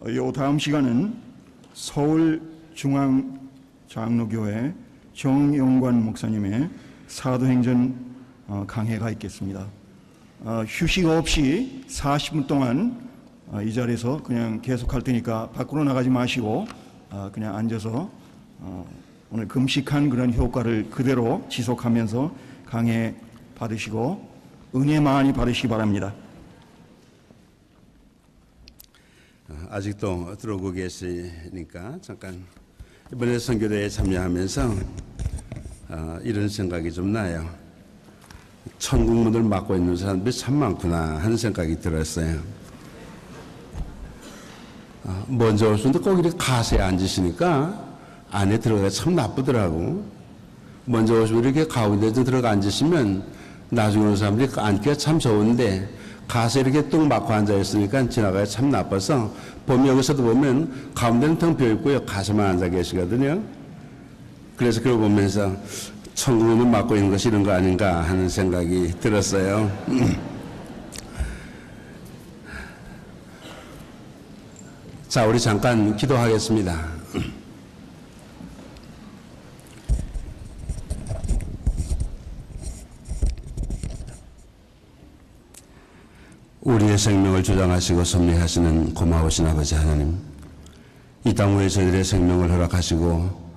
요 다음 시간은 서울중앙장로교회 정영관 목사님의 사도행전 강해가 있겠습니다. 휴식 없이 40분 동안 이 자리에서 그냥 계속할 테니까 밖으로 나가지 마시고 그냥 앉아서 오늘 금식한 그런 효과를 그대로 지속하면서 강해 받으시고 은혜 많이 받으시기 바랍니다. 아직도 들어오고 계시니까 잠깐 이번에 선교대회에 참여하면서 이런 생각이 좀 나요. 천국 문을 막고 있는 사람들이 참 많구나 하는 생각이 들었어요. 먼저 오셨는데 꼭 이렇게 가세에 앉으시니까 안에 들어가기 참 나쁘더라고. 먼저 오시면 이렇게 가운데 들어가 앉으시면 나중에 오는 사람들이 앉기가 참 좋은데 가서 이렇게 뚝 막고 앉아있으니까 지나가기 참 나빠서 보면 여기서도 보면 가운데는 텅 비어있고요. 가서만 앉아 계시거든요. 그래서 그걸 보면서 천국을 막고 있는 것이 이런 거 아닌가 하는 생각이 들었어요. 자, 우리 잠깐 기도하겠습니다. 우리의 생명을 주장하시고 섭리하시는 고마우신 아버지 하나님, 이 땅 위에 저희들의 생명을 허락하시고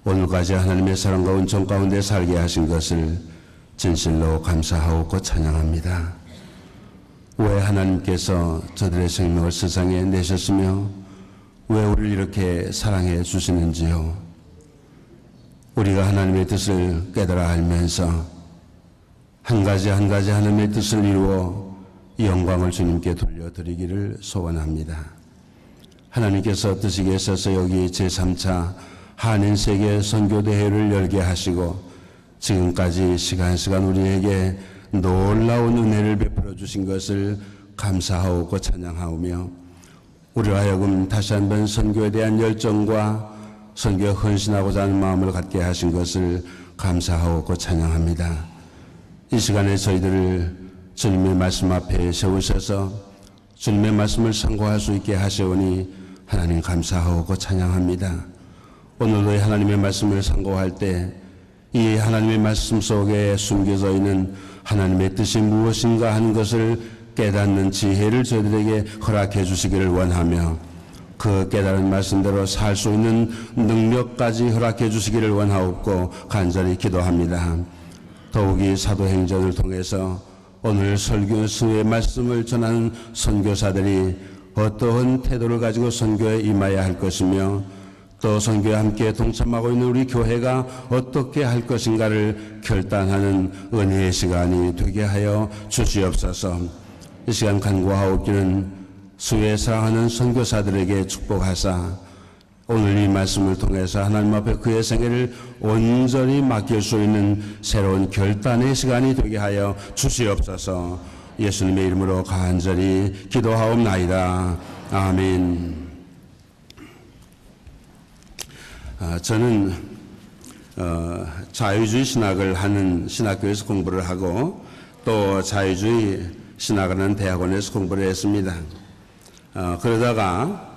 오늘까지 하나님의 사랑과 은총 가운데 살게 하신 것을 진실로 감사하고 찬양합니다. 왜 하나님께서 저들의 생명을 세상에 내셨으며 왜 우리를 이렇게 사랑해 주시는지요. 우리가 하나님의 뜻을 깨달아 알면서 한 가지 한 가지 하나님의 뜻을 이루어 영광을 주님께 돌려드리기를 소원합니다. 하나님께서 뜻이 계셔서 여기 제3차 한인세계 선교대회를 열게 하시고 지금까지 시간 우리에게 놀라운 은혜를 베풀어 주신 것을 감사하고 찬양하오며 우리로 하여금 다시 한번 선교에 대한 열정과 선교에 헌신하고자 하는 마음을 갖게 하신 것을 감사하고 찬양합니다. 이 시간에 저희들을 주님의 말씀 앞에 세우셔서 주님의 말씀을 상고할 수 있게 하시오니 하나님 감사하고 찬양합니다. 오늘도 하나님의 말씀을 상고할 때 이 하나님의 말씀 속에 숨겨져 있는 하나님의 뜻이 무엇인가 하는 것을 깨닫는 지혜를 저희들에게 허락해 주시기를 원하며 그 깨달은 말씀대로 살 수 있는 능력까지 허락해 주시기를 원하옵고 간절히 기도합니다. 더욱이 사도행전을 통해서 오늘 설교수의 말씀을 전하는 선교사들이 어떠한 태도를 가지고 선교에 임해야 할 것이며 또 선교에 함께 동참하고 있는 우리 교회가 어떻게 할 것인가를 결단하는 은혜의 시간이 되게 하여 주시옵소서. 이 시간 간구하옵기는 수에 사랑하는 선교사들에게 축복하사 오늘 이 말씀을 통해서 하나님 앞에 그의 생애를 온전히 맡길 수 있는 새로운 결단의 시간이 되게 하여 주시옵소서. 예수님의 이름으로 간절히 기도하옵나이다. 아멘. 저는 자유주의 신학을 하는 신학교에서 공부를 하고 또 자유주의 신학을 하는 대학원에서 공부를 했습니다. 그러다가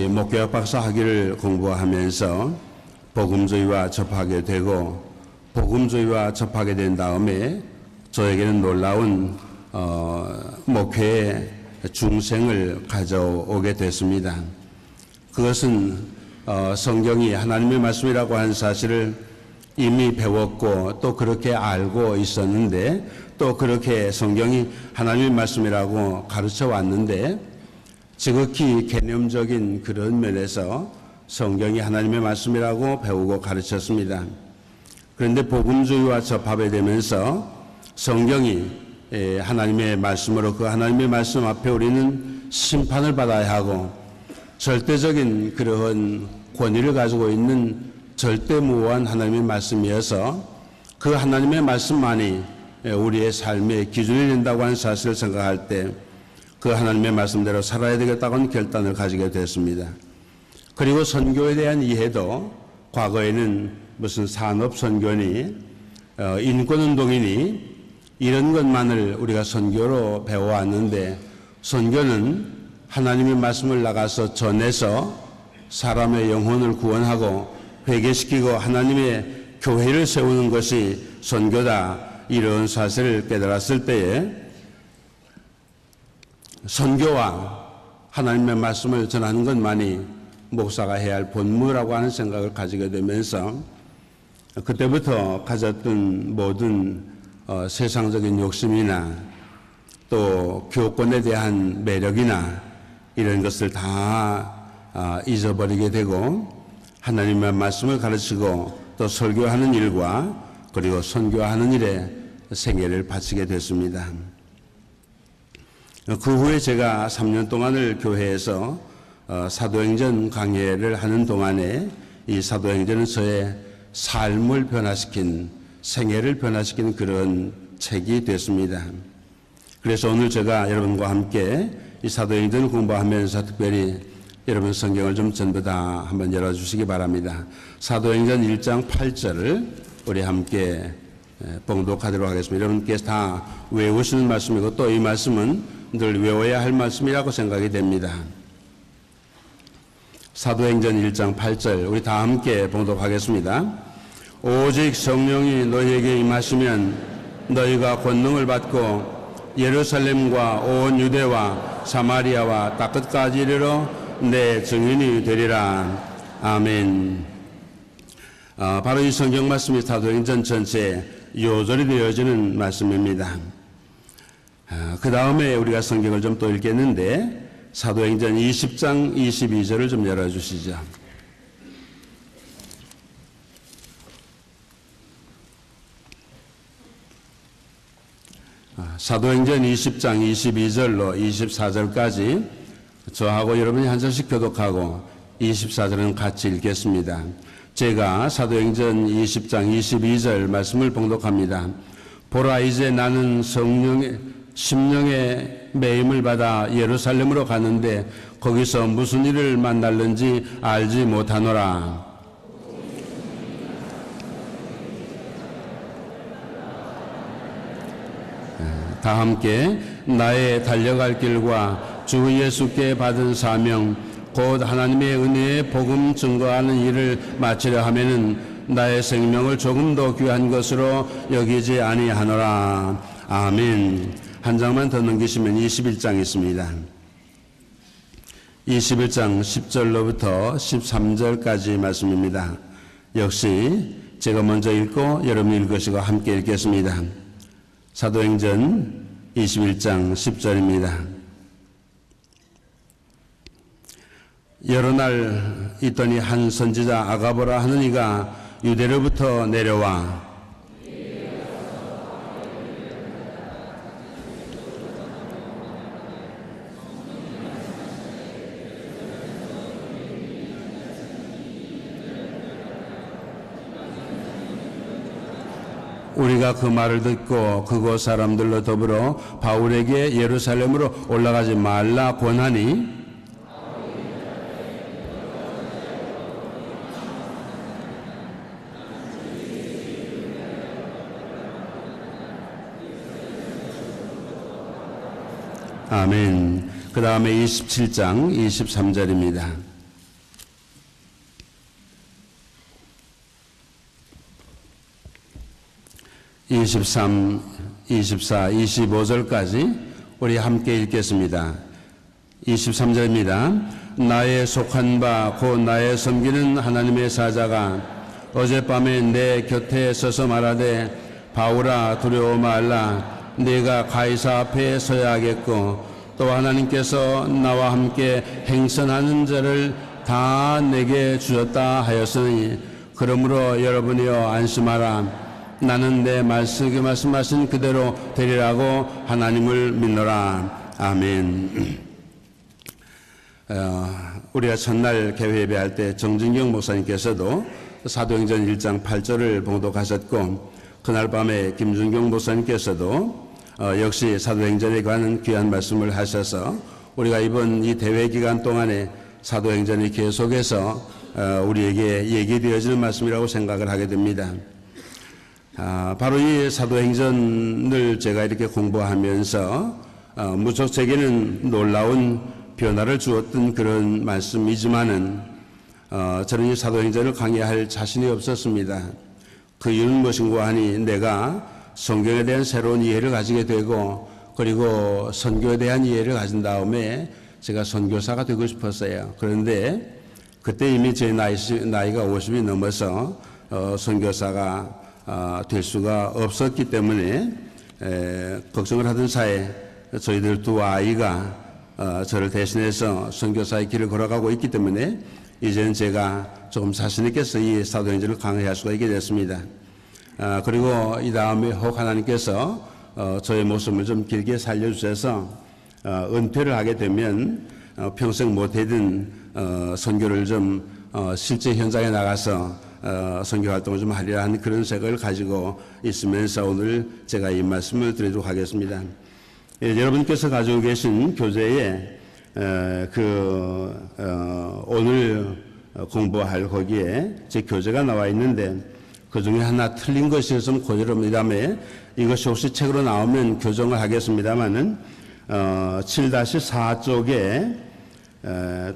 목회학 박사 학위를 공부하면서 복음주의와 접하게 되고 복음주의와 접하게 된 다음에 저에게는 놀라운 목회의 중생을 가져오게 됐습니다. 그것은 성경이 하나님의 말씀이라고 하는 사실을 이미 배웠고 또 그렇게 알고 있었는데 또 그렇게 성경이 하나님의 말씀이라고 가르쳐 왔는데 지극히 개념적인 그런 면에서 성경이 하나님의 말씀이라고 배우고 가르쳤습니다. 그런데 복음주의와 접하게 되면서 성경이 하나님의 말씀으로 그 하나님의 말씀 앞에 우리는 심판을 받아야 하고 절대적인 그러한 권위를 가지고 있는 절대무한 하나님의 말씀이어서 그 하나님의 말씀만이 우리의 삶의 기준이 된다고 하는 사실을 생각할 때 그 하나님의 말씀대로 살아야 되겠다고 결단을 가지게 됐습니다. 그리고 선교에 대한 이해도 과거에는 무슨 산업선교니 인권운동이니 이런 것만을 우리가 선교로 배워왔는데 선교는 하나님의 말씀을 나가서 전해서 사람의 영혼을 구원하고 회개시키고 하나님의 교회를 세우는 것이 선교다, 이런 사실을 깨달았을 때에 선교와 하나님의 말씀을 전하는 것만이 목사가 해야 할 본무라고 하는 생각을 가지게 되면서 그때부터 가졌던 모든 세상적인 욕심이나 또 교권에 대한 매력이나 이런 것을 다 잊어버리게 되고 하나님의 말씀을 가르치고 또 설교하는 일과 그리고 선교하는 일에 생애를 바치게 됐습니다. 그 후에 제가 3년 동안을 교회에서 사도행전 강해를 하는 동안에 이 사도행전은 저의 삶을 변화시킨, 생애를 변화시킨 그런 책이 됐습니다. 그래서 오늘 제가 여러분과 함께 이 사도행전을 공부하면서 특별히 여러분 성경을 좀 전부 다 한번 열어주시기 바랍니다. 사도행전 1장 8절을 우리 함께 봉독하도록 하겠습니다. 여러분께서 다 외우시는 말씀이고 또 이 말씀은 늘 외워야 할 말씀이라고 생각이 됩니다. 사도행전 1장 8절 우리 다 함께 봉독하겠습니다. 오직 성령이 너희에게 임하시면 너희가 권능을 받고 예루살렘과 온 유대와 사마리아와 땅 끝까지 이르러 내 증인이 되리라. 아멘. 바로 이 성경 말씀이 사도행전 전체에 요절이 되어지는 말씀입니다. 그 다음에 우리가 성경을 좀 또 읽겠는데 사도행전 20장 22절을 좀 열어주시죠. 사도행전 20장 22절로 24절까지 저하고 여러분이 한 절씩 교독하고 24절은 같이 읽겠습니다. 제가 사도행전 20장 22절 말씀을 봉독합니다. 보라, 이제 나는 심령의 매임을 받아 예루살렘으로 가는데 거기서 무슨 일을 만날는지 알지 못하노라. 다 함께 나의 달려갈 길과 주 예수께 받은 사명 곧 하나님의 은혜의 복음 증거하는 일을 마치려 하면은 나의 생명을 조금 더 귀한 것으로 여기지 아니하노라. 아멘. 한 장만 더 넘기시면 21장 있습니다. 21장 10절로부터 13절까지 말씀입니다. 역시 제가 먼저 읽고 여러분이 읽으시고 함께 읽겠습니다. 사도행전 21장 10절입니다. 여러 날 있더니 한 선지자 아가보라 하는 이가 유대로부터 내려와 우리가 그 말을 듣고 그곳 사람들로 더불어 바울에게 예루살렘으로 올라가지 말라 권하니 아멘. 그 다음에 27장 23절입니다. 23, 24, 25절까지 우리 함께 읽겠습니다. 23절입니다. 나의 속한 바 곧 나의 섬기는 하나님의 사자가 어젯밤에 내 곁에 서서 말하되 바울아 두려워 말라. 네가 가이사 앞에 서야 하겠고 또 하나님께서 나와 함께 행선하는 자를 다 내게 주셨다 하였으니 그러므로 여러분이여 안심하라. 나는 내 말씀하신 그대로 되리라고 하나님을 믿노라. 아멘. 우리가 첫날 개회 예배할 때 정진경 목사님께서도 사도행전 1장 8절을 봉독하셨고 그날 밤에 김준경 목사님께서도 역시 사도행전에 관한 귀한 말씀을 하셔서 우리가 이번 이 대회 기간 동안에 사도행전이 계속해서 우리에게 얘기되어지는 말씀이라고 생각을 하게 됩니다. 바로 이 사도행전을 제가 이렇게 공부하면서 무척 제게는 놀라운 변화를 주었던 그런 말씀이지만은 저는 이 사도행전을 강의할 자신이 없었습니다. 그 이유는 무엇인가 하니 내가 성경에 대한 새로운 이해를 가지게 되고 그리고 선교에 대한 이해를 가진 다음에 제가 선교사가 되고 싶었어요. 그런데 그때 이미 제 나이가 50이 넘어서 선교사가 될 수가 없었기 때문에 걱정을 하던 사이에 저희들 두 아이가 저를 대신해서 선교사의 길을 걸어가고 있기 때문에 이제는 제가 조금 자신 있게서 이 사도행전을 강의할 수가 있게 됐습니다. 그리고 이 다음에 혹 하나님께서 저의 모습을 좀 길게 살려주셔서 은퇴를 하게 되면 평생 못하던 선교를 좀 실제 현장에 나가서 선교 활동을 좀 하리라 하는 그런 생각을 가지고 있으면서 오늘 제가 이 말씀을 드리도록 하겠습니다. 여러분께서 가지고 계신 교재에 오늘 공부할 거기에 제 교재가 나와 있는데 그 중에 하나 틀린 것이 있으면 고절합니다만 이것이 혹시 책으로 나오면 교정을 하겠습니다만은 7-4쪽에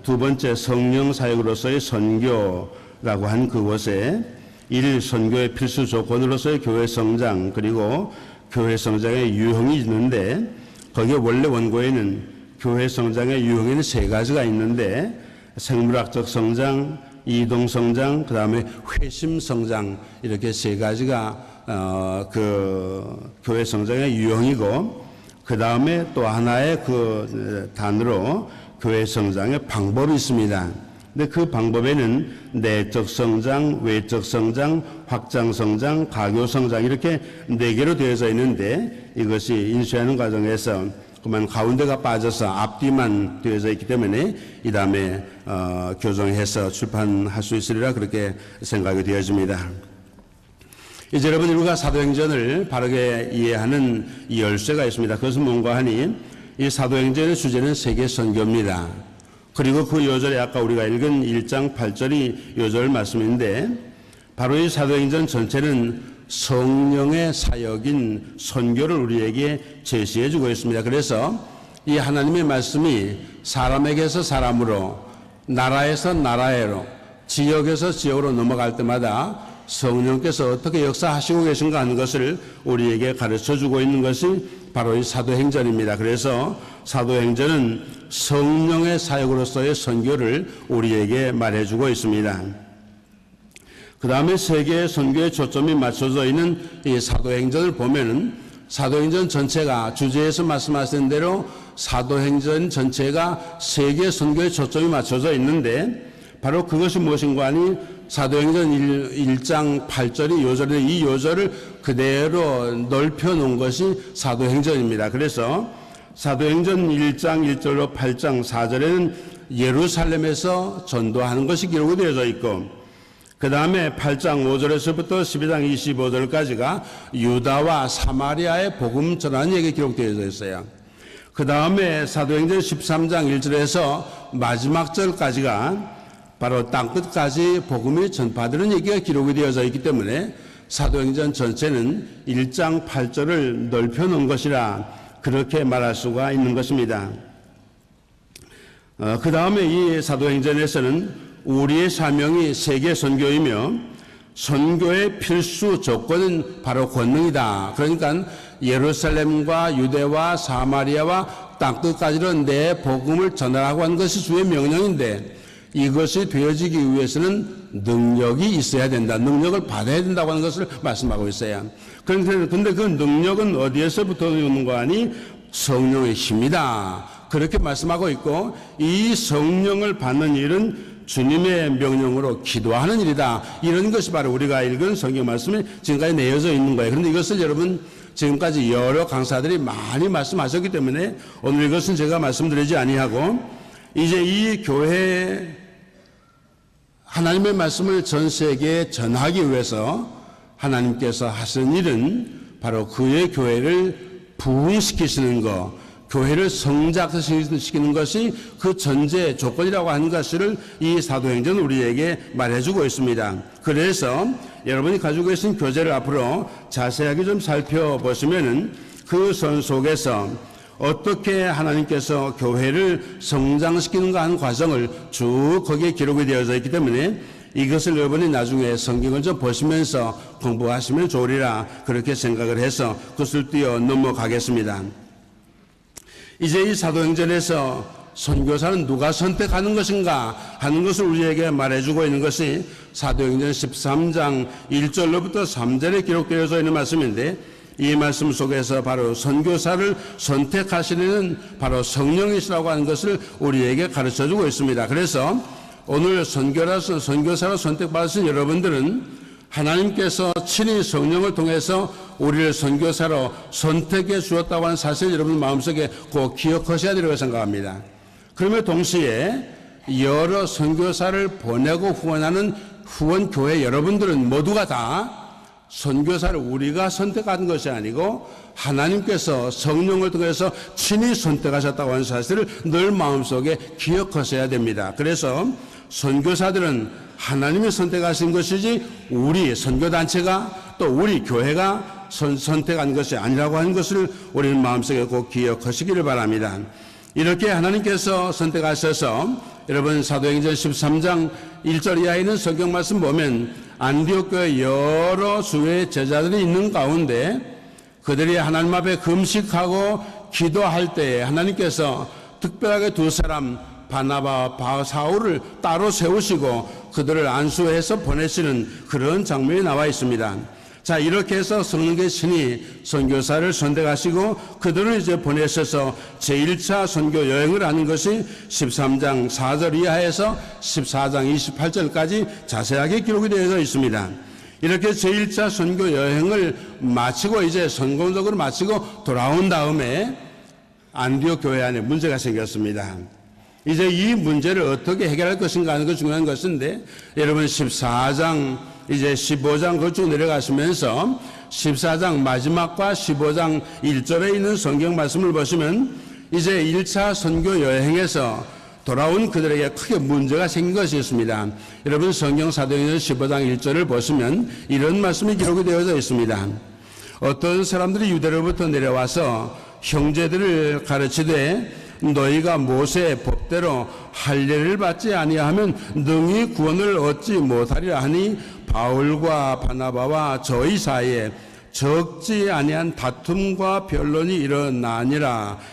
두 번째 성령 사역으로서의 선교라고 한 그곳에 1. 선교의 필수 조건으로서의 교회 성장 그리고 교회 성장의 유형이 있는데 거기에 원래 원고에는 교회 성장의 유형에는 3가지가 있는데 생물학적 성장, 이동 성장, 그 다음에 회심 성장 이렇게 3가지가 교회 성장의 유형이고 그 다음에 또 하나의 그 단으로 교회 성장의 방법이 있습니다. 근데 그 방법에는 내적 성장, 외적 성장, 확장 성장, 가교 성장 이렇게 4개로 되어져 있는데 이것이 인쇄하는 과정에서 그만 가운데가 빠져서 앞뒤만 되어져 있기 때문에 이 다음에 교정해서 출판할 수 있으리라 그렇게 생각이 되어집니다. 이제 여러분 우리가 사도행전을 바르게 이해하는 이 열쇠가 있습니다. 그것은 뭔가 하니 이 사도행전의 주제는 세계 선교입니다. 그리고 그 요절에 아까 우리가 읽은 1장 8절이 요절 말씀인데 바로 이 사도행전 전체는 성령의 사역인 선교를 우리에게 제시해 주고 있습니다. 그래서 이 하나님의 말씀이 사람에게서 사람으로 나라에서 나라로 지역에서 지역으로 넘어갈 때마다 성령께서 어떻게 역사하시고 계신가 하는 것을 우리에게 가르쳐 주고 있는 것이 바로 이 사도행전입니다. 그래서 사도행전은 성령의 사역으로서의 선교를 우리에게 말해주고 있습니다. 그 다음에 세계의 선교에 초점이 맞춰져 있는 이 사도행전을 보면은 사도행전 전체가 주제에서 말씀하신 대로 사도행전 전체가 세계 선교에 초점이 맞춰져 있는데 바로 그것이 무엇인가 하니 사도행전 1장 8절이 요절인데 이 요절을 그대로 넓혀 놓은 것이 사도행전입니다. 그래서 사도행전 1장 1절로 8장 4절에는 예루살렘에서 전도하는 것이 기록이 되어져 있고 그 다음에 8장 5절에서부터 12장 25절까지가 유다와 사마리아의 복음 전하는 얘기가 기록되어져 있어요. 그 다음에 사도행전 13장 1절에서 마지막 절까지가 바로 땅끝까지 복음이 전파되는 얘기가 기록이 되어져 있기 때문에 사도행전 전체는 1장 8절을 넓혀놓은 것이라 그렇게 말할 수가 있는 것입니다. 그 다음에 이 사도행전에서는 우리의 사명이 세계 선교이며 선교의 필수 조건은 바로 권능이다. 그러니까 예루살렘과 유대와 사마리아와 땅끝까지는 내 복음을 전하라고 하는 것이 주의 명령인데 이것이 되어지기 위해서는 능력이 있어야 된다. 능력을 받아야 된다고 하는 것을 말씀하고 있어요. 그런데 그 능력은 어디에서부터 오는 거 아니? 성령의 힘이다. 그렇게 말씀하고 있고 이 성령을 받는 일은 주님의 명령으로 기도하는 일이다. 이런 것이 바로 우리가 읽은 성경 말씀이 지금까지 내어져 있는 거예요. 그런데 이것을 여러분 지금까지 여러 강사들이 많이 말씀하셨기 때문에 오늘 이것은 제가 말씀드리지 아니하고 이제 이 교회 하나님의 말씀을 전 세계에 전하기 위해서 하나님께서 하신 일은 바로 그의 교회를 부흥시키시는 것, 교회를 성장시키는 것이 그 전제 조건이라고 하는 것을 이 사도행전은 우리에게 말해주고 있습니다. 그래서 여러분이 가지고 계신 교재를 앞으로 자세하게 좀 살펴보시면은 그 선 속에서 어떻게 하나님께서 교회를 성장시키는가 하는 과정을 쭉 거기에 기록이 되어져 있기 때문에 이것을 여러분이 나중에 성경을 좀 보시면서 공부하시면 좋으리라 그렇게 생각을 해서 그것을 뛰어 넘어가겠습니다. 이제 이 사도행전에서 선교사는 누가 선택하는 것인가 하는 것을 우리에게 말해주고 있는 것이 사도행전 13장 1절로부터 3절에 기록되어져 있는 말씀인데 이 말씀 속에서 바로 선교사를 선택하시는 바로 성령이시라고 하는 것을 우리에게 가르쳐주고 있습니다. 그래서 오늘 선교사로 선택받으신 여러분들은 하나님께서 친히 성령을 통해서 우리를 선교사로 선택해 주었다고 하는 사실 여러분 마음속에 꼭 기억하셔야 되리라고 생각합니다. 그러면 동시에 여러 선교사를 보내고 후원하는 후원교회 여러분들은 모두가 다 선교사를 우리가 선택한 것이 아니고 하나님께서 성령을 통해서 친히 선택하셨다고 하는 사실을 늘 마음속에 기억하셔야 됩니다. 그래서 선교사들은 하나님이 선택하신 것이지 우리 선교단체가 또 우리 교회가 선택한 것이 아니라고 하는 것을 우리는 마음속에 꼭 기억하시기를 바랍니다. 이렇게 하나님께서 선택하셔서 여러분 사도행전 13장 1절 이하에 있는 성경 말씀 보면 안디옥 교회 여러 수의 제자들이 있는 가운데 그들이 하나님 앞에 금식하고 기도할 때에 하나님께서 특별하게 두 사람 바나바와 사울을 따로 세우시고 그들을 안수해서 보내시는 그런 장면이 나와 있습니다. 자, 이렇게 해서 성령의 신이 선교사를 선택하시고 그들을 이제 보내셔서 제1차 선교 여행을 하는 것이 13장 4절 이하에서 14장 28절까지 자세하게 기록이 되어 있습니다. 이렇게 제1차 선교 여행을 마치고 이제 성공적으로 마치고 돌아온 다음에 안디옥 교회 안에 문제가 생겼습니다. 이제 이 문제를 어떻게 해결할 것인가 하는 것이 중요한 것인데 여러분 14장 이제 15장 그쪽 내려가시면서 14장 마지막과 15장 1절에 있는 성경 말씀을 보시면 이제 1차 선교 여행에서 돌아온 그들에게 크게 문제가 생긴 것이 있습니다. 여러분 성경 사도행전 15장 1절을 보시면 이런 말씀이 기록이 되어져 있습니다. 어떤 사람들이 유대로부터 내려와서 형제들을 가르치되 너희가 모세의 법대로 할례를 받지 아니하면 능히 구원을 얻지 못하리라 하니 바울과 바나바와 저희 사이에 적지 아니한 다툼과 변론이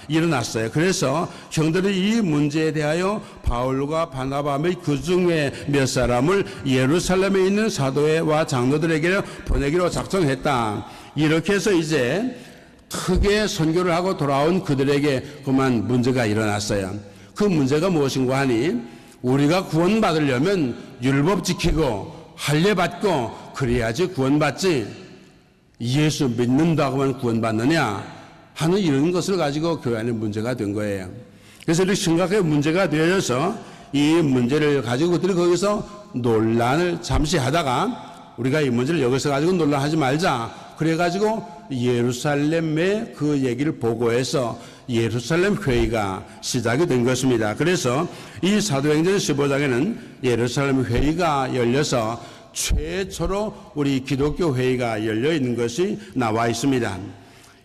일어났어요. 그래서 형들이 이 문제에 대하여 바울과 바나바 및 그 중에 몇 사람을 예루살렘에 있는 사도와 장로들에게 보내기로 작정했다. 이렇게 해서 이제 크게 선교를 하고 돌아온 그들에게 그만 문제가 일어났어요. 그 문제가 무엇인가 하니 우리가 구원받으려면 율법 지키고 할례 받고 그래야지 구원받지 예수 믿는다고만 구원받느냐 하는 이런 것을 가지고 교회 안에 문제가 된 거예요. 그래서 이렇게 심각하게 문제가 되어서 이 문제를 가지고 그들이 거기서 논란을 잠시 하다가 우리가 이 문제를 여기서 가지고 논란하지 말자 그래가지고 예루살렘에 그 얘기를 보고해서 예루살렘 회의가 시작이 된 것입니다. 그래서 이 사도행전 15장에는 예루살렘 회의가 열려서 최초로 우리 기독교 회의가 열려 있는 것이 나와 있습니다.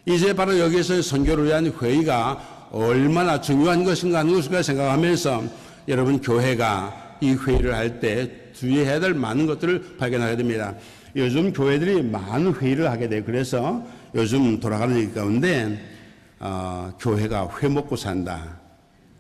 이제 바로 여기서 선교를 위한 회의가 얼마나 중요한 것인가 하는 것을 생각하면서 여러분 교회가 이 회의를 할 때 주의해야 될 많은 것들을 발견하게 됩니다. 요즘 교회들이 많은 회의를 하게 돼요. 그래서 요즘 돌아가는 얘기 가운데 교회가 회 먹고 산다.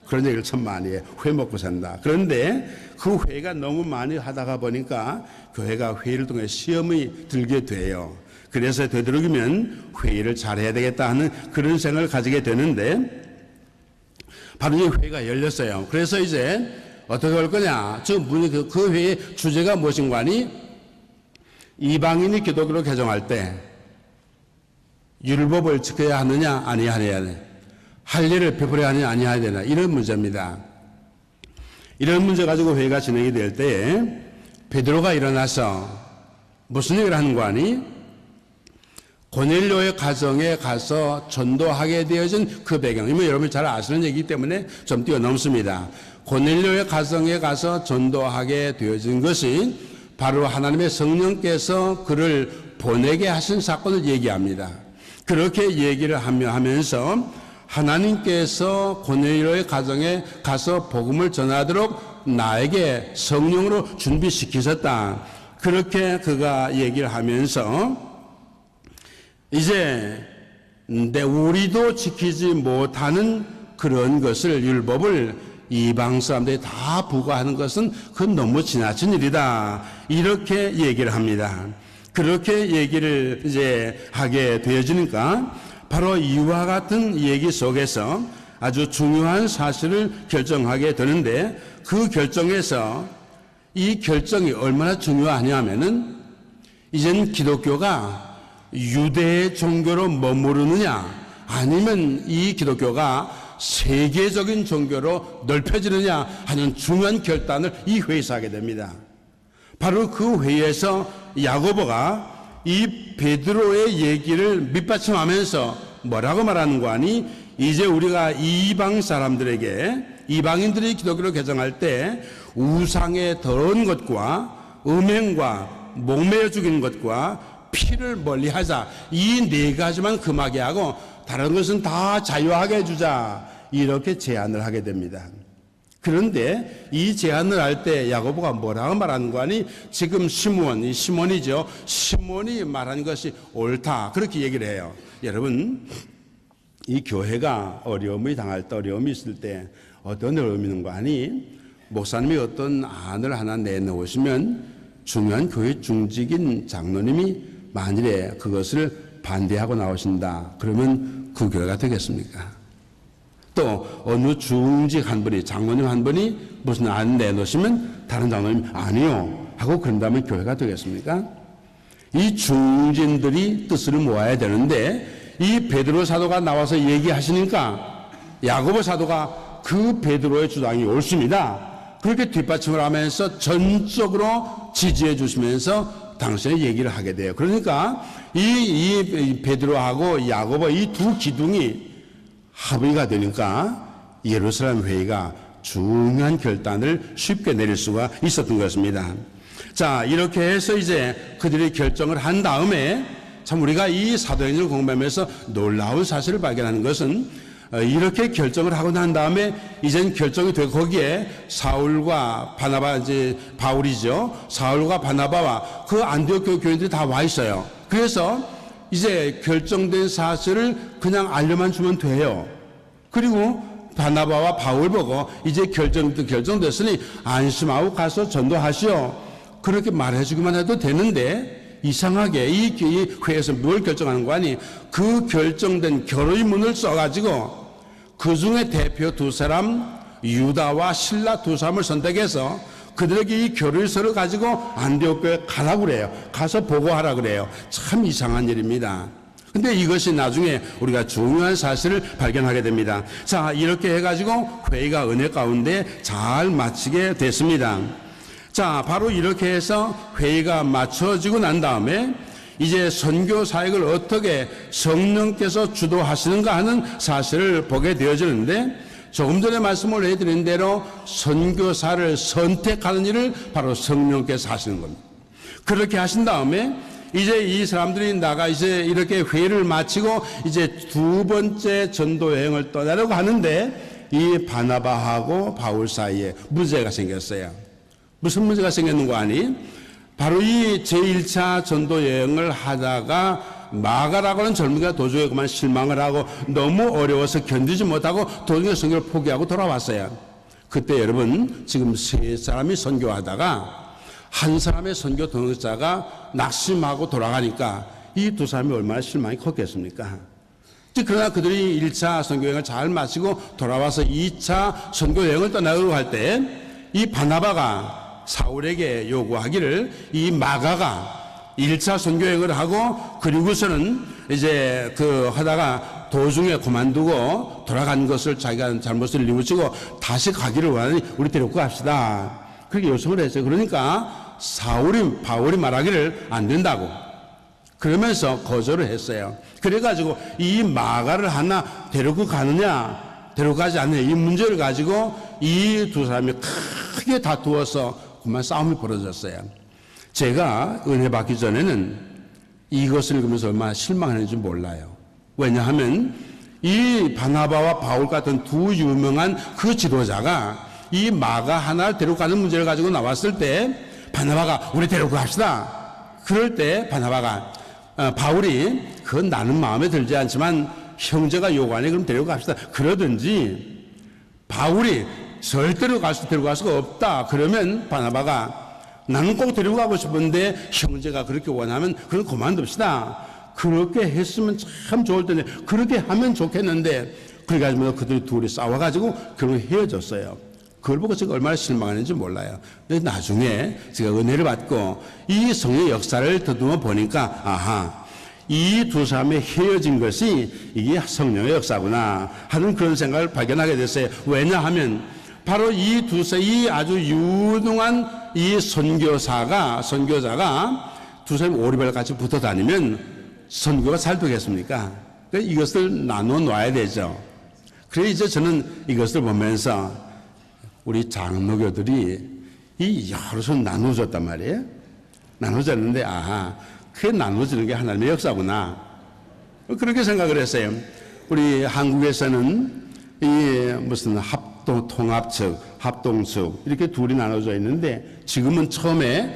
그런 얘기를 참 많이 해요. 회 먹고 산다. 그런데 그 회의가 너무 많이 하다가 보니까 교회가 회의를 통해 시험이 들게 돼요. 그래서 되도록이면 회의를 잘해야 되겠다 하는 그런 생각을 가지게 되는데 바로 이 회의가 열렸어요. 그래서 이제 어떻게 할 거냐. 그 회의의 주제가 무엇인가 하니 이방인이 기독교로 개종할 때 율법을 지켜야 하느냐 아니해야 하느냐 할례를 베풀어야 하느냐 아니해야 되나 이런 문제입니다. 이런 문제 가지고 회의가 진행이 될 때에 베드로가 일어나서 무슨 얘기를 하는 거 아니 고넬료의 가정에 가서 전도하게 되어진 그 배경 이건 여러분이 잘 아시는 얘기이기 때문에 좀 뛰어넘습니다. 고넬료의 가정에 가서 전도하게 되어진 것이 바로 하나님의 성령께서 그를 보내게 하신 사건을 얘기합니다. 그렇게 얘기를 하면서 하나님께서 고넬료의 가정에 가서 복음을 전하도록 나에게 성령으로 준비시키셨다. 그렇게 그가 얘기를 하면서 이제 우리도 지키지 못하는 그런 것을, 율법을 이방 사람들이 다 부과하는 것은 그건 너무 지나친 일이다. 이렇게 얘기를 합니다. 그렇게 얘기를 이제 하게 되어지니까 바로 이와 같은 얘기 속에서 아주 중요한 사실을 결정하게 되는데, 그 결정에서 이 결정이 얼마나 중요하냐면은 이젠 기독교가 유대 종교로 머무르느냐, 아니면 이 기독교가 세계적인 종교로 넓혀지느냐 하는 중요한 결단을 이 회의에서 하게 됩니다. 바로 그 회의에서 야고보가 이 베드로의 얘기를 밑받침하면서 뭐라고 말하는 거 아니? 이제 우리가 이방 사람들에게, 이방인들이 기독교를 개정할 때 우상의 더러운 것과 음행과 목매어 죽이는 것과 피를 멀리하자, 이 네 가지만 금하게 하고 다른 것은 다 자유하게 해주자, 이렇게 제안을 하게 됩니다. 그런데 이 제안을 할 때 야고보가 뭐라고 말하는 거 아니? 지금 시몬이죠. 시몬이 말한 것이 옳다, 그렇게 얘기를 해요. 여러분, 이 교회가 어려움이 당할 때, 어려움이 있을 때 어떤 어려움이 있는 거 아니? 목사님이 어떤 안을 하나 내놓으시면 중요한 교회 중직인 장로님이 만일에 그것을 반대하고 나오신다, 그러면 그 교회가 되겠습니까? 또 어느 중직 한 분이, 장로님 한 분이 무슨 안 내놓으시면 다른 장로님 아니요 하고 그런다면 교회가 되겠습니까? 이 중진들이 뜻을 모아야 되는데, 이 베드로 사도가 나와서 얘기하시니까 야고보 사도가 그 베드로의 주장이 옳습니다, 그렇게 뒷받침을 하면서 전적으로 지지해 주시면서 당신의 얘기를 하게 돼요. 그러니까 이 베드로하고 야고보 이 두 기둥이 합의가 되니까 예루살렘 회의가 중요한 결단을 쉽게 내릴 수가 있었던 것입니다. 자, 이렇게 해서 이제 그들이 결정을 한 다음에, 참 우리가 이 사도행전을 공부하면서 놀라운 사실을 발견하는 것은, 이렇게 결정을 하고 난 다음에 이젠 결정이 되고, 거기에 사울과 바나바, 이제 바울이죠, 사울과 바나바와 그 안디옥 교인들이 다 와 있어요. 그래서 이제 결정된 사실을 그냥 알려만 주면 돼요. 그리고 바나바와 바울 보고 이제 결정됐으니 안심하고 가서 전도하시오, 그렇게 말해주기만 해도 되는데, 이상하게 이 회에서 뭘 결정하는 거 아니? 그 결정된 결의문을 문을 써가지고 그 중에 대표 두 사람, 유다와 실라 두 사람을 선택해서 그들에게 이 결의서를 가지고 안디옥 교회에 가라고 그래요. 가서 보고하라 그래요. 참 이상한 일입니다. 근데 이것이 나중에 우리가 중요한 사실을 발견하게 됩니다. 자, 이렇게 해가지고 회의가 은혜 가운데 잘 마치게 됐습니다. 자, 바로 이렇게 해서 회의가 마쳐지고 난 다음에 이제 선교 사역을 어떻게 성령께서 주도하시는가 하는 사실을 보게 되어지는데, 조금 전에 말씀을 해드린 대로 선교사를 선택하는 일을 바로 성령께서 하시는 겁니다. 그렇게 하신 다음에 이제 이 사람들이 나가 이제 이렇게 회의를 마치고 이제 두 번째 전도 여행을 떠나려고 하는데, 이 바나바하고 바울 사이에 문제가 생겼어요. 무슨 문제가 생겼는 거 아니? 바로 이 제1차 전도 여행을 하다가 마가라고 하는 젊은이가 도중에 그만 실망을 하고 너무 어려워서 견디지 못하고 도중에 선교를 포기하고 돌아왔어요. 그때 여러분, 지금 세 사람이 선교하다가 한 사람의 선교 동역자가 낙심하고 돌아가니까 이 두 사람이 얼마나 실망이 컸겠습니까? 그러나 그들이 1차 선교여행을 잘 마치고 돌아와서 2차 선교여행을 떠나려고 할 때 이 바나바가 사울에게 요구하기를, 이 마가가 1차 선교여행을 하고 그리고서는 이제 하다가 도중에 그만두고 돌아간 것을 자기가 잘못을 뉘우치고 다시 가기를 원하니 우리 데리고 갑시다, 그렇게 요청을 했어요. 그러니까 바울이 말하기를 안 된다고 그러면서 거절을 했어요. 그래가지고 이 마가를 하나 데리고 가느냐 데리고 가지 않느냐, 이 문제를 가지고 이 두 사람이 크게 다투어서 그만 싸움이 벌어졌어요. 제가 은혜 받기 전에는 이것을 읽으면서 얼마나 실망했는지 몰라요. 왜냐하면 이 바나바와 바울 같은 두 유명한 그 지도자가 이 마가 하나를 데리고 가는 문제를 가지고 나왔을 때 바나바가 우리 데리고 갑시다. 그럴 때 바나바가 바울이 그건 나는 마음에 들지 않지만 형제가 요구하니 그럼 데리고 갑시다. 그러든지 바울이 절대로 데리고 갈 수가 없다. 그러면 바나바가 나는 꼭 데리고 가고 싶은데 형제가 그렇게 원하면 그럼 그만둡시다. 그렇게 했으면 참 좋을 텐데 그렇게 하면 좋겠는데 그렇게 하면 그들이 둘이 싸워가지고 결국 헤어졌어요. 그걸 보고 제가 얼마나 실망했는지 몰라요. 근데 나중에 제가 은혜를 받고 이 성의 역사를 더듬어 보니까 아하, 이 두 사람이 헤어진 것이 이게 성령의 역사구나 하는 그런 생각을 발견하게 됐어요. 왜냐하면 바로 이 아주 유능한 이 선교자가 두 사람이 오리발 같이 붙어 다니면 선교가 잘 되겠습니까? 그러니까 이것을 나눠 놔야 되죠. 그래서 이제 저는 이것을 보면서 우리 장로교들이 이 여러 손 나눠줬단 말이에요. 나눠졌는데 아하, 그게 나눠지는 게 하나님의 역사구나. 그렇게 생각을 했어요. 우리 한국에서는 이 무슨 통합측, 합동측 이렇게 둘이 나눠져 있는데 지금은 처음에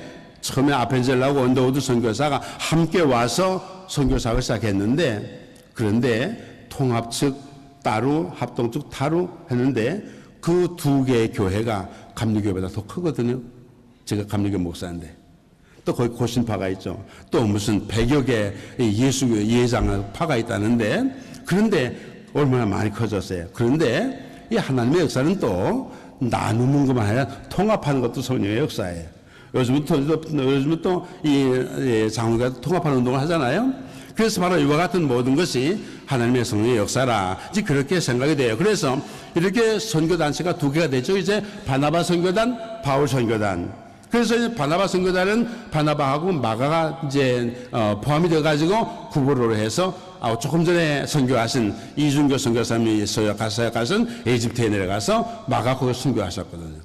아펜젤라하고 언더우드 선교사가 함께 와서 선교사를 시작했는데 그런데 통합측 따로 합동측 따로 했는데 그 두 개의 교회가 감리교회보다 더 크거든요. 제가 감리교 목사인데 또 거기 고신파가 있죠. 또 무슨 100여 개 예수교 예장파가 있다는데 그런데 얼마나 많이 커졌어요. 그런데 이 하나님의 역사는 또 나누는 것만 아니라 통합하는 것도 성령의 역사예요. 요즘은 또 이 장로가 통합하는 운동을 하잖아요. 그래서 바로 이와 같은 모든 것이 하나님의 성령의 역사라 이제 그렇게 생각이 돼요. 그래서 이렇게 선교단체가 두 개가 되죠. 이제 바나바 선교단, 바울 선교단. 그래서 이제 바나바 선교단은 바나바하고 마가가 이제 포함이 되어가지고 구보로로 해서 조금 전에 선교하신 이준교 선교사님이 사역하신 에집트에 내려가서 마가 거기 선교하셨거든요.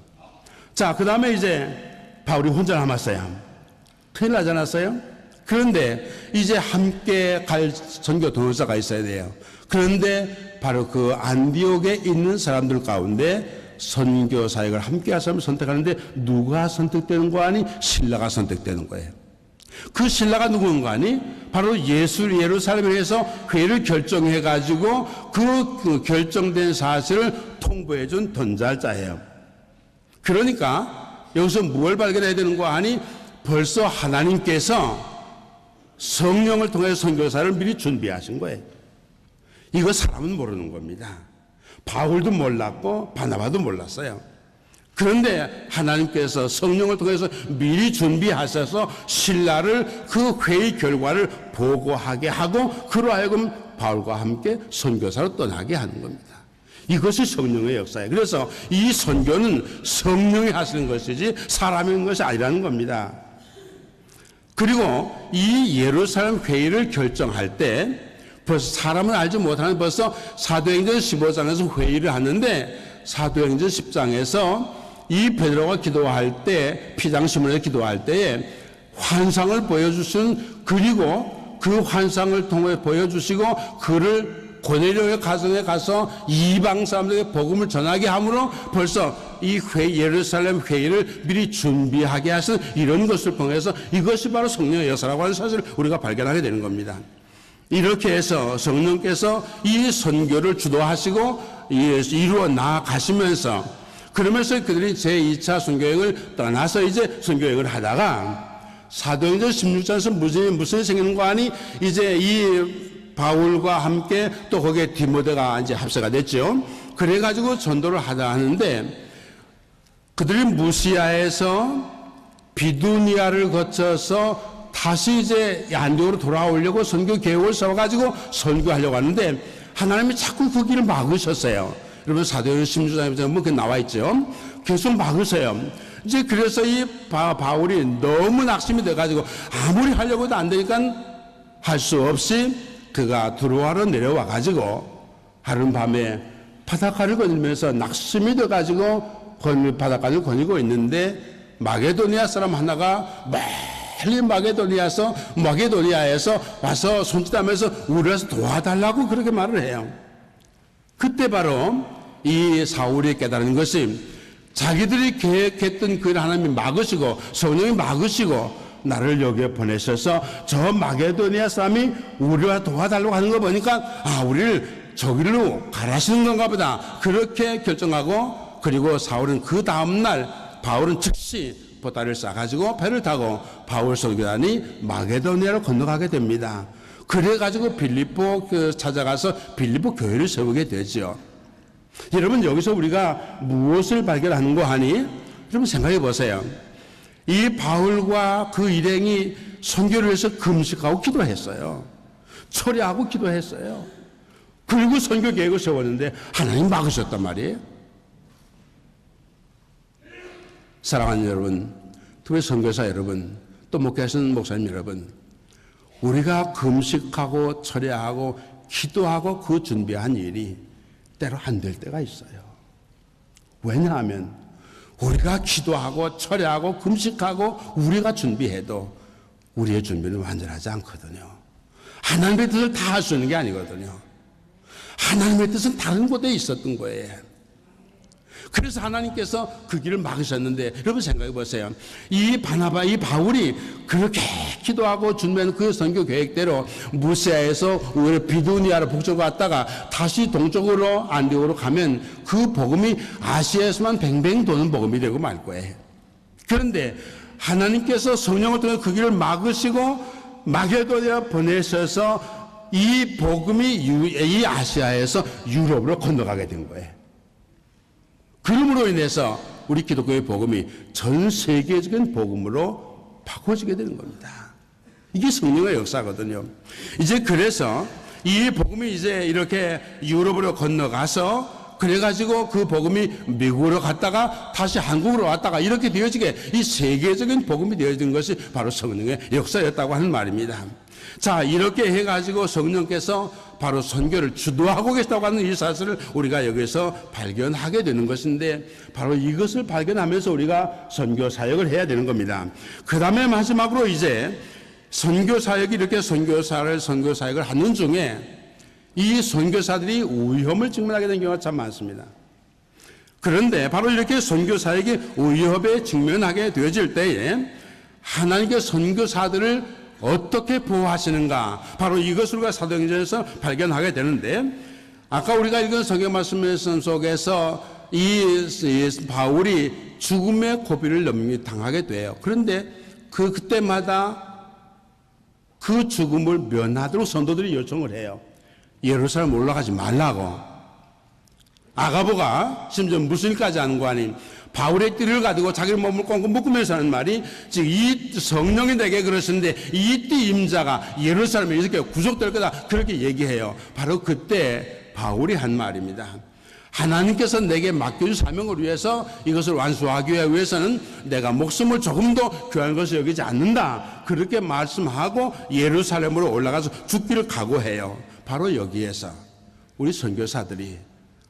자, 그 다음에 이제 바울이 혼자 남았어요. 큰일 나지 않았어요? 그런데 이제 함께 갈 선교 동역자가 있어야 돼요. 그런데 바로 그 안디옥에 있는 사람들 가운데 선교 사역을 함께 할 사람을 선택하는데 누가 선택되는 거 아니? 신라가 선택되는 거예요. 그 신라가 누군가 아니? 바로 예루살렘에서 회의를 결정해 가지고 그 결정된 사실을 통보해 준 don자자예요. 그러니까 여기서 뭘 발견해야 되는 거 아니? 벌써 하나님께서 성령을 통해 선교사를 미리 준비하신 거예요. 이거 사람은 모르는 겁니다. 바울도 몰랐고 바나바도 몰랐어요. 그런데 하나님께서 성령을 통해서 미리 준비하셔서 신라를 그 회의 결과를 보고하게 하고 그로 하여금 바울과 함께 선교사로 떠나게 하는 겁니다. 이것이 성령의 역사예요. 그래서 이 선교는 성령이 하시는 것이지 사람이 하는 것이 아니라는 겁니다. 그리고 이 예루살렘 회의를 결정할 때 벌써 사람은 알지 못하는 벌써 사도행전 15장에서 회의를 하는데 사도행전 10장에서 이 베드로가 기도할 때 피장 시몬에서 기도할 때에 환상을 보여주신 그리고 그 환상을 통해 보여주시고 그를 고넬료의 가정에 가서 이방 사람들에게 복음을 전하게 함으로 벌써 이 예루살렘 회의를 미리 준비하게 하신 이런 것을 통해서 이것이 바로 성령의 역사라고 하는 사실을 우리가 발견하게 되는 겁니다. 이렇게 해서 성령께서 이 선교를 주도하시고 이루어 나가시면서 그러면서 그들이 제2차 선교여행을 떠나서 이제 선교여행을 하다가 사도행전 16장에서 무슨 생기는 거 아니? 이제 이 바울과 함께 또 거기에 디모데가 이제 합세가 됐죠. 그래가지고 전도를 하다 하는데 그들이 무시아에서 비두니아를 거쳐서 다시 이제 안디옥으로 돌아오려고 선교 계획을 세워가지고 선교하려고 하는데 하나님이 자꾸 그 길을 막으셨어요. 여러분 사도행전 16장에 보면 그 나와 있죠. 계속 막으세요. 이제 그래서 이 바울이 너무 낙심이 돼가지고 아무리 하려고 해도 안 되니까 할 수 없이 그가 드로아로 내려와 가지고 하룻밤에 바닷가를 거닐면서 낙심이 돼가지고 바닷가를 거닐고 있는데 마게도니아 사람 하나가 멀리 마게도니아에서 와서 손짓하면서 우리에서 도와달라고 그렇게 말을 해요. 그때 바로 이 사울이 깨달은 것이 자기들이 계획했던 그 하나님이 막으시고 성령이 막으시고 나를 여기에 보내셔서 저 마게도니아 사람이 우리와 도와달라고 하는 거 보니까 우리를 저기로 가라시는 건가 보다 그렇게 결정하고, 그리고 사울은 그 다음날 바울은 즉시 보따리를 싸가지고 배를 타고 바울 선교단이 마게도니아로 건너가게 됩니다. 그래가지고 빌립보 찾아가서 빌립보 교회를 세우게 되죠. 여러분, 여기서 우리가 무엇을 발견하는고 하니, 여러분 생각해 보세요. 이 바울과 그 일행이 선교를 위해서 금식하고 기도했어요. 철야하고 기도했어요. 그리고 선교 계획을 세웠는데 하나님 막으셨단 말이에요. 사랑하는 여러분, 특히 선교사 여러분, 또 목회하시는 목사님 여러분, 우리가 금식하고 철야하고 기도하고 그 준비한 일이 때로 안 될 때가 있어요. 왜냐하면 우리가 기도하고 철야하고 금식하고 우리가 준비해도 우리의 준비는 완전하지 않거든요. 하나님의 뜻을 다 할 수 있는 게 아니거든요. 하나님의 뜻은 다른 곳에 있었던 거예요. 그래서 하나님께서 그 길을 막으셨는데, 여러분 생각해 보세요. 이 바울이 그렇게 기도하고 준비한 그 선교 계획대로 무시아에서 비두니아로 북쪽으로 갔다가 다시 동쪽으로 안디옥으로 가면 그 복음이 아시아에서만 뱅뱅 도는 복음이 되고 말 거예요. 그런데 하나님께서 성령을 통해 그 길을 막으시고 마게도니아 보내셔서 이 복음이 이 아시아에서 유럽으로 건너가게 된 거예요. 그러므로 인해서 우리 기독교의 복음이 전 세계적인 복음으로 바꿔지게 되는 겁니다. 이게 성령의 역사거든요. 이제 그래서 이 복음이 이제 이렇게 유럽으로 건너가서 그래가지고 그 복음이 미국으로 갔다가 다시 한국으로 왔다가 이렇게 되어지게 이 세계적인 복음이 되어진 것이 바로 성령의 역사였다고 하는 말입니다. 자, 이렇게 해가지고 성령께서 바로 선교를 주도하고 계시다고 하는 이 사실을 우리가 여기서 발견하게 되는 것인데, 바로 이것을 발견하면서 우리가 선교 사역을 해야 되는 겁니다. 그 다음에 마지막으로 이제 선교 사역이 이렇게 선교 사역을 하는 중에 이 선교사들이 위험을 직면하게 된 경우가 참 많습니다. 그런데 바로 이렇게 선교 사역이 위협에 직면하게 되어질 때에 하나님께 선교사들을 어떻게 보호하시는가, 바로 이것을 우리가 사도행전에서 발견하게 되는데, 아까 우리가 읽은 성경 말씀 속에서 이 바울이 죽음의 고비를 당하게 돼요. 그런데 그때마다 그 죽음을 면하도록 성도들이 요청을 해요. 예루살렘 올라가지 말라고. 아가보가 심지어 무슨 일까지 하는 거 아님, 바울의 띠를 가지고 자기 몸을 꽁꽁 묶으면서 하는 말이, 즉 이 성령이 내게 그러시는데 이 띠 임자가 예루살렘에 이렇게 구속될 거다, 그렇게 얘기해요. 바로 그때 바울이 한 말입니다. 하나님께서 내게 맡겨준 사명을 위해서 이것을 완수하기 위해서는 내가 목숨을 조금도 귀한 것을 여기지 않는다, 그렇게 말씀하고 예루살렘으로 올라가서 죽기를 각오해요. 바로 여기에서 우리 선교사들이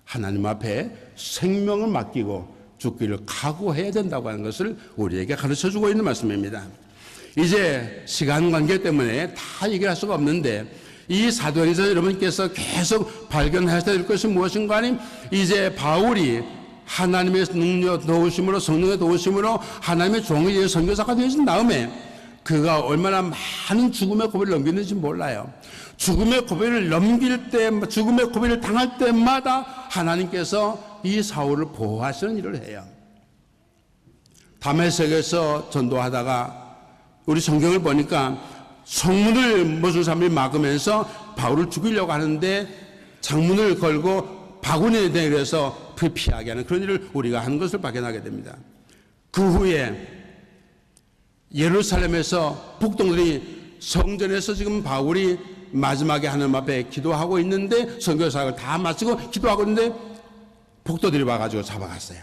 하나님 앞에 생명을 맡기고 죽기를 각오해야 된다고 하는 것을 우리에게 가르쳐주고 있는 말씀입니다. 이제 시간 관계 때문에 다 얘기할 수가 없는데, 이 사도행전 여러분께서 계속 발견하셔야 될 것이 무엇인가 하니, 이제 바울이 하나님의 능력 도우심으로, 성령의 도우심으로 하나님의 종이 되어 선교사가 되어진 다음에 그가 얼마나 많은 죽음의 고비를 넘겼는지 몰라요. 죽음의 고비를 넘길 때, 죽음의 고비를 당할 때마다 하나님께서 이 사울을 보호하시는 일을 해요. 다메섹에서 전도하다가 우리 성경을 보니까 성문을 무슨 사람이 막으면서 바울을 죽이려고 하는데 창문을 걸고 바구니에 대해서 피하게 하는 그런 일을 우리가 하는 것을 발견하게 됩니다. 그 후에 예루살렘에서 북동들이 성전에서 지금 바울이 마지막에 하나님 앞에 기도하고 있는데, 선교사역을 다 마치고 기도하고 있는데 북도들이 와가지고 잡아갔어요.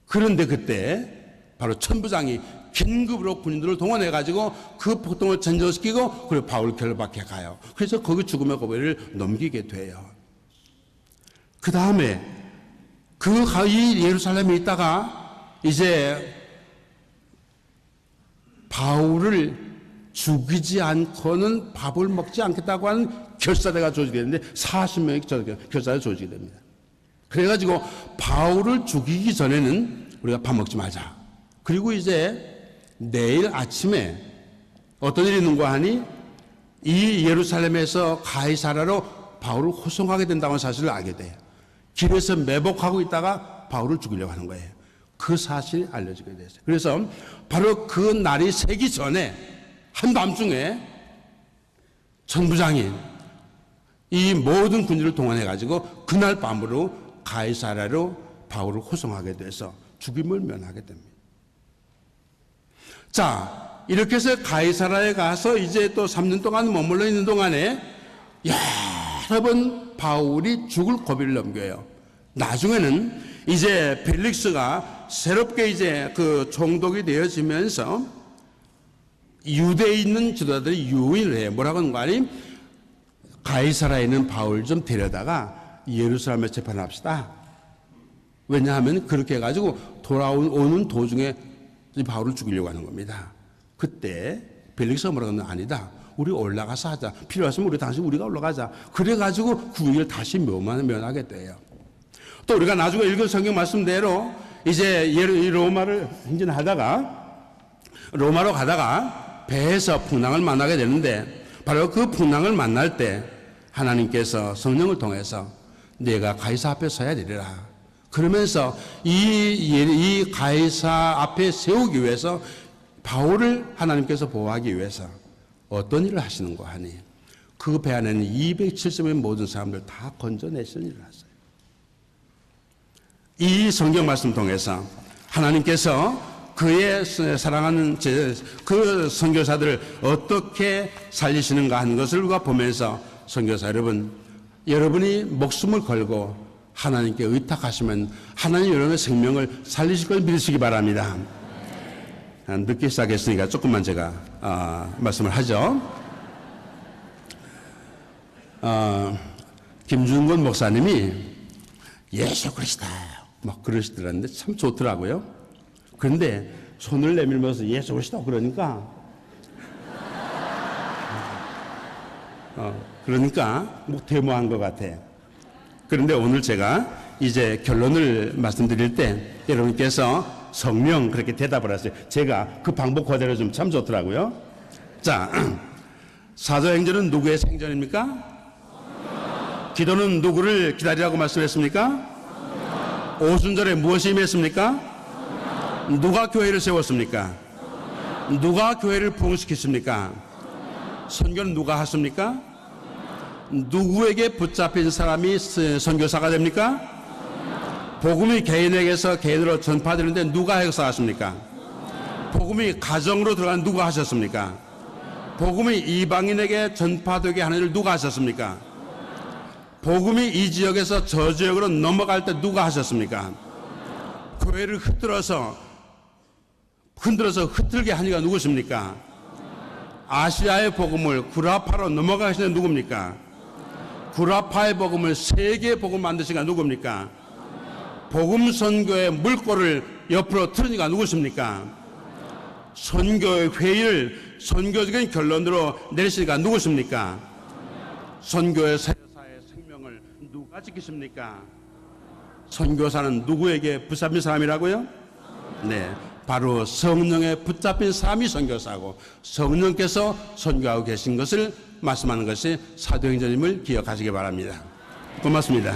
그런데 그때 바로 천부장이 긴급으로 군인들을 동원해가지고 그 폭동을 전전시키고 그리고 바울 결박해 가요. 그래서 거기 죽음의 고비를 넘기게 돼요. 그 다음에 이 예루살렘에 있다가 이제 바울을 죽이지 않고는 밥을 먹지 않겠다고 하는 결사대가 조직되는데 40명의 결사대가 조직이 됩니다. 그래가지고 바울을 죽이기 전에는 우리가 밥 먹지 말자. 그리고 이제 내일 아침에 어떤 일이 있는가 하니 이 예루살렘에서 가이사라로 바울을 호송하게 된다는 사실을 알게 돼요. 길에서 매복하고 있다가 바울을 죽이려고 하는 거예요. 그 사실이 알려지게 됐어요. 그래서 바로 그 날이 새기 전에 한밤중에 천부장이 이 모든 군주를 동원해가지고 그날 밤으로 가이사라로 바울을 호송하게 돼서 죽임을 면하게 됩니다. 자, 이렇게 해서 가이사라에 가서 이제 또 3년 동안 머물러 있는 동안에 여러 번 바울이 죽을 고비를 넘겨요. 나중에는 이제 벨릭스가 새롭게 이제 그 총독이 되어지면서 유대에 있는 지도자들이 유인을 해요. 뭐라고 하는 거 아니? 가이사라에 있는 바울 좀 데려다가 예루살렘에 재판합시다. 왜냐하면 그렇게 해가지고 돌아오는 도중에 이 바울을 죽이려고 하는 겁니다. 그때 벨릭스가 뭐라고 하는 아니다. 우리 올라가서 하자. 필요하시면 우리가 올라가자. 그래가지고 구위를 다시 면하게 돼요. 또 우리가 나중에 읽은 성경 말씀대로 이제 로마를 로마로 가다가 배에서 풍랑을 만나게 되는데 바로 그 풍랑을 만날 때 하나님께서 성령을 통해서 내가 가이사 앞에 서야 되리라. 그러면서 이 가이사 앞에 세우기 위해서 바울을 하나님께서 보호하기 위해서 어떤 일을 하시는가 하니 그 배 안에는 270명의 모든 사람들 다 건져내시는 일을 하세요. 이 성경 말씀 통해서 하나님께서 그의 사랑하는 그 선교사들을 어떻게 살리시는가 하는 것을 우리가 보면서 선교사 여러분이 목숨을 걸고 하나님께 의탁하시면 하나님 여러분의 생명을 살리실 걸 믿으시기 바랍니다. 늦게 시작했으니까 조금만 제가 말씀을 하죠. 김준권 목사님이 예수 그리스도 막 그러시더라는데 참 좋더라고요. 그런데 손을 내밀면서 예수 그리스도 그러니까 뭐 데모한 것 같아요. 그런데 오늘 제가 이제 결론을 말씀드릴 때 여러분께서 성령 그렇게 대답을 하세요. 제가 그 방법 그대로 좀 참 좋더라고요. 자, 사도행전은 누구의 생전입니까? 기도는 누구를 기다리라고 말씀했습니까? 오순절에 무엇이 임했습니까? 누가 교회를 세웠습니까? 누가 교회를 부흥시켰습니까? 선교는 누가 하십니까? 누구에게 붙잡힌 사람이 선교사가 됩니까? 복음이 개인에게서 개인으로 전파되는데 누가 역사하십니까? 복음이 가정으로 들어가는 누가 하셨습니까? 복음이 이방인에게 전파되게 하는 일을 누가 하셨습니까? 복음이 이 지역에서 저 지역으로 넘어갈 때 누가 하셨습니까? 교회를 흔들어서 흩틀게 하니까 누구십니까? 아시아의 복음을 구라파로 넘어가시는 누굽니까? 구라파의 복음을 세계의 복음 만드시가 누굽니까? 복음 선교의 물꼬를 옆으로 틀으니까 누구십니까? 선교의 회의를 선교적인 결론으로 내리시니까 누구십니까? 선교의 세사의 생명을 누가 지키십니까? 선교사는 누구에게 붙잡힌 사람이라고요? 네, 바로 성령에 붙잡힌 사람이 선교사고 성령께서 선교하고 계신 것을 말씀하는 것이 사도행전임을 기억하시기 바랍니다. 고맙습니다.